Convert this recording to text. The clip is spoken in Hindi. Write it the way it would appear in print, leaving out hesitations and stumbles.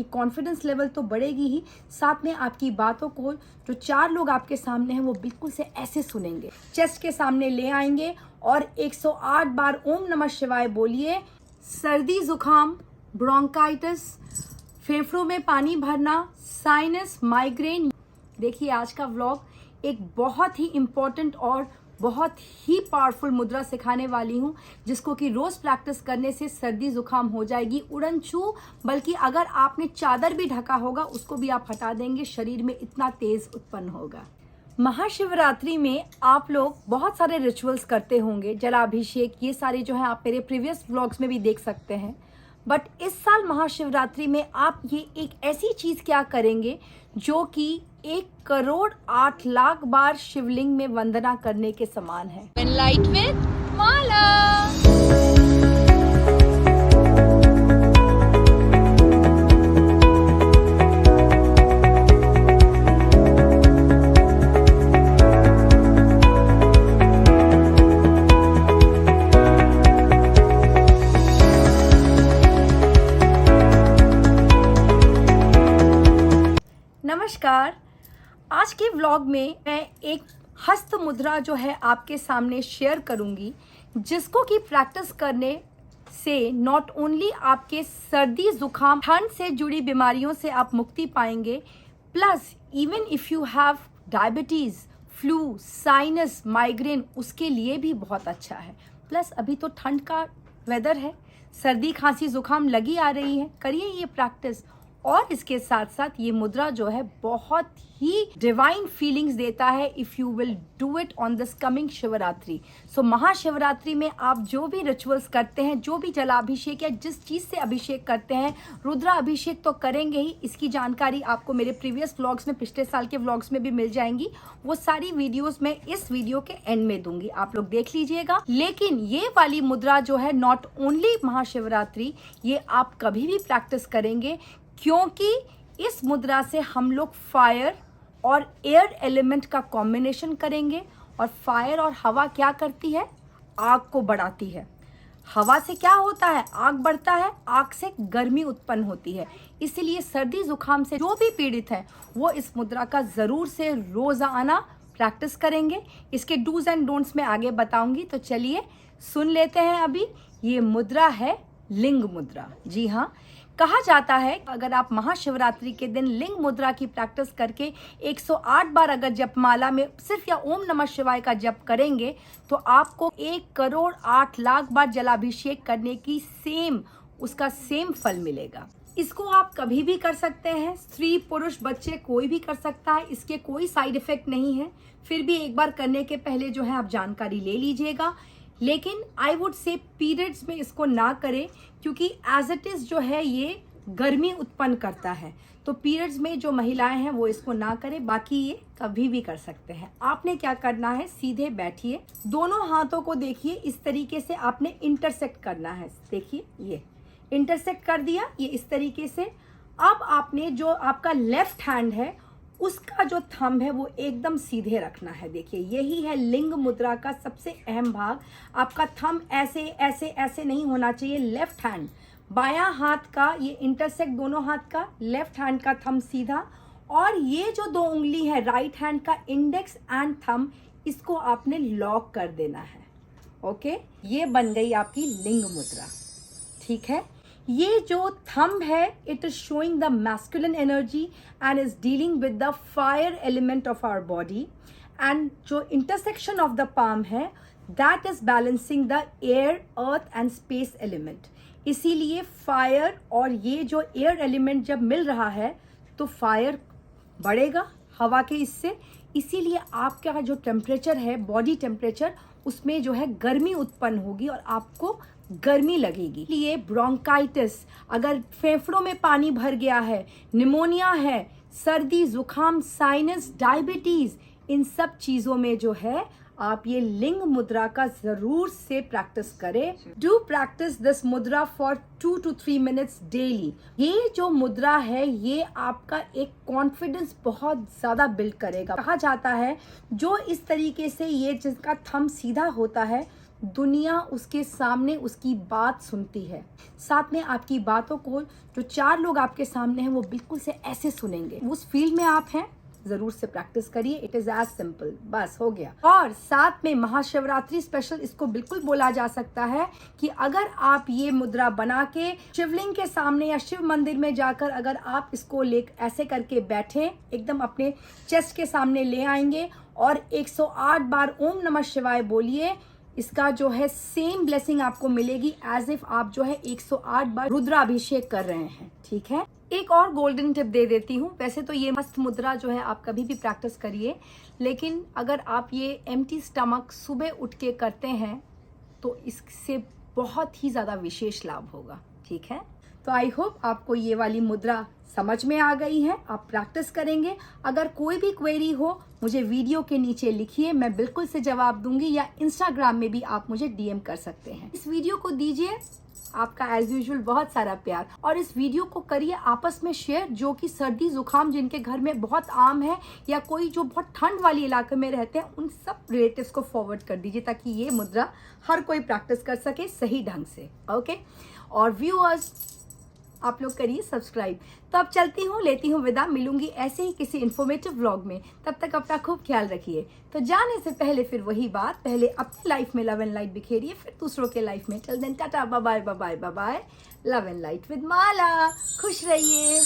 कॉन्फिडेंस लेवल तो बढ़ेगी ही, साथ में आपकी बातों को जो 4 लोग आपके सामने हैं वो बिल्कुल से ऐसे सुनेंगे। चेस्ट के सामने ले आएंगे और 108 बार ओम नमः शिवाय बोलिए। सर्दी जुकाम, ब्रोंकाइटिस, फेफड़ों में पानी भरना, साइनस, माइग्रेन। देखिए आज का व्लॉग एक बहुत ही इम्पोर्टेंट और बहुत ही पावरफुल मुद्रा सिखाने वाली हूँ, जिसको कि रोज प्रैक्टिस करने से सर्दी जुकाम हो जाएगी उड़न छू। बल्कि अगर आपने चादर भी ढका होगा उसको भी आप हटा देंगे, शरीर में इतना तेज उत्पन्न होगा। महाशिवरात्रि में आप लोग बहुत सारे रिचुअल्स करते होंगे, जलाभिषेक, ये सारे जो है आप मेरे प्रीवियस व्लॉग्स में भी देख सकते हैं। बट इस साल महाशिवरात्रि में आप ये एक ऐसी चीज क्या करेंगे जो कि 1,08,00,000 बार शिवलिंग में वंदना करने के समान है। लाइट विद माला। नमस्कार। आज के व्लॉग में मैं एक हस्त मुद्रा जो है आपके सामने शेयर करूंगी, जिसको कि प्रैक्टिस करने से नॉट ओनली आपके सर्दी जुकाम ठंड से जुड़ी बीमारियों से आप मुक्ति पाएंगे, plus even if you have diabetes, flu, sinus, migraine, उसके लिए भी बहुत अच्छा है। प्लस अभी तो ठंड का वेदर है, सर्दी खांसी जुकाम लगी आ रही है, करिए ये प्रैक्टिस। और इसके साथ साथ ये मुद्रा जो है बहुत ही डिवाइन फीलिंग्स देता है if you will do it on this coming Shivratri. So Mahashivratri में आप जो भी रिचुअल्स करते हैं, जो भी जलाभिषेक या जिस चीज से अभिषेक करते हैं, रुद्रा अभिषेक तो करेंगे ही। इसकी जानकारी आपको मेरे प्रीवियस व्लॉग्स में, पिछले साल के व्लॉग्स में भी मिल जाएंगी। वो सारी वीडियोस मैं इस वीडियो के एंड में दूंगी, आप लोग देख लीजिएगा। लेकिन ये वाली मुद्रा जो है नॉट ओनली महाशिवरात्रि, ये आप कभी भी प्रैक्टिस करेंगे, क्योंकि इस मुद्रा से हम लोग फायर और एयर एलिमेंट का कॉम्बिनेशन करेंगे। और फायर और हवा क्या करती है? आग को बढ़ाती है। हवा से क्या होता है? आग बढ़ता है, आग से गर्मी उत्पन्न होती है। इसलिए सर्दी जुकाम से जो भी पीड़ित है वो इस मुद्रा का जरूर से रोजाना प्रैक्टिस करेंगे। इसके डूज एंड डोंट्स में आगे बताऊंगी, तो चलिए सुन लेते हैं। अभी ये मुद्रा है लिंग मुद्रा। जी हाँ, कहा जाता है अगर आप महाशिवरात्रि के दिन लिंग मुद्रा की प्रैक्टिस करके 108 बार अगर जपमाला में सिर्फ या ओम नमः शिवाय का जप करेंगे तो आपको 1,08,00,000 बार जलाभिषेक करने की उसका सेम फल मिलेगा। इसको आप कभी भी कर सकते हैं, स्त्री पुरुष बच्चे कोई भी कर सकता है, इसके कोई साइड इफेक्ट नहीं है। फिर भी एक बार करने के पहले जो है आप जानकारी ले लीजिएगा। लेकिन आई वुड से पीरियड्स में इसको ना करें, क्योंकि एज इट इज जो है ये गर्मी उत्पन्न करता है। तो पीरियड्स में जो महिलाएं हैं वो इसको ना करें, बाकी ये कभी भी कर सकते हैं। आपने क्या करना है, सीधे बैठिए, दोनों हाथों को देखिए इस तरीके से आपने इंटरसेक्ट करना है। देखिए ये इंटरसेक्ट कर दिया, ये इस तरीके से। अब आपने जो आपका लेफ्ट हैंड है उसका जो थंब है वो एकदम सीधे रखना है। देखिए यही है लिंग मुद्रा का सबसे अहम भाग। आपका थंब ऐसे ऐसे ऐसे नहीं होना चाहिए। लेफ्ट हैंड, बायां हाथ का ये इंटरसेक्ट, दोनों हाथ का, लेफ्ट हैंड का थंब सीधा, और ये जो 2 उंगली है राइट हैंड का इंडेक्स एंड थंब, इसको आपने लॉक कर देना है। ओके, ये बन गई आपकी लिंग मुद्रा। ठीक है, ये जो थंब है it is showing the masculine energy and is dealing with the fire element of our body, and जो इंटरसेक्शन ऑफ द पाम है that is balancing the air, earth and space element. इसीलिए फायर और ये जो एयर एलिमेंट जब मिल रहा है तो फायर बढ़ेगा हवा के इससे। इसीलिए आपका जो टेम्परेचर है, बॉडी टेम्परेचर, उसमें जो है गर्मी उत्पन्न होगी और आपको गर्मी लगेगी। ये ब्रोंकाइटिस, अगर फेफड़ों में पानी भर गया है, निमोनिया है, सर्दी जुकाम, साइनस, डायबिटीज, इन सब चीजों में जो है आप ये लिंग मुद्रा का जरूर से प्रैक्टिस करें। डू प्रैक्टिस दिस मुद्रा फॉर 2 to 3 minutes डेली। ये जो मुद्रा है ये आपका एक कॉन्फिडेंस बहुत ज्यादा बिल्ड करेगा। कहा जाता है जो इस तरीके से ये जिसका थंब सीधा होता है दुनिया उसके सामने उसकी बात सुनती है। साथ में आपकी बातों को जो 4 लोग आपके सामने हैं वो बिल्कुल से ऐसे सुनेंगे। उस फील्ड में आप हैं, जरूर से प्रैक्टिस करिए। इट इज एज सिंपल, बस हो गया। और साथ में महाशिवरात्रि स्पेशल इसको बिल्कुल बोला जा सकता है कि अगर आप ये मुद्रा बना के शिवलिंग के सामने या शिव मंदिर में जाकर अगर आप इसको ले ऐसे करके बैठे, एकदम अपने चेस्ट के सामने ले आएंगे और 108 बार ओम नमः शिवाय बोलिए, इसका जो है सेम ब्लेसिंग आपको मिलेगी एज इफ आप जो है 108 बार रुद्राभिषेक कर रहे हैं। ठीक है, एक और गोल्डन टिप दे देती हूँ। वैसे तो ये मस्त मुद्रा जो है आप कभी भी प्रैक्टिस करिए, लेकिन अगर आप ये एम्प्टी स्टमक सुबह उठ के करते हैं तो इससे बहुत ही ज़्यादा विशेष लाभ होगा। ठीक है, तो आई होप आपको ये वाली मुद्रा समझ में आ गई है। आप प्रैक्टिस करेंगे। अगर कोई भी क्वेरी हो मुझे वीडियो के नीचे लिखिए, मैं बिल्कुल से जवाब दूंगी, या इंस्टाग्राम में भी आप मुझे डीएम कर सकते हैं। इस वीडियो को दीजिए आपका एज यूजुअल बहुत सारा प्यार, और इस वीडियो को करिए आपस में शेयर। जो कि सर्दी जुकाम जिनके घर में बहुत आम है, या कोई जो बहुत ठंड वाली इलाके में रहते हैं, उन सब रिलेटिव्स को फॉरवर्ड कर दीजिए ताकि ये मुद्रा हर कोई प्रैक्टिस कर सके सही ढंग से। ओके, और व्यूअर्स आप लोग करिए सब्सक्राइब। तो अब चलती हूँ, लेती हूँ विदा। मिलूंगी ऐसे ही किसी इन्फॉर्मेटिव व्लॉग में। तब तक अपना खूब ख्याल रखिए। तो जाने से पहले फिर वही बात, पहले अपनी लाइफ में लव एंड लाइट बिखेरिए, फिर दूसरों के लाइफ में। Till then tata, bye bye bye bye bye. Love and light with Mala. खुश रहिए।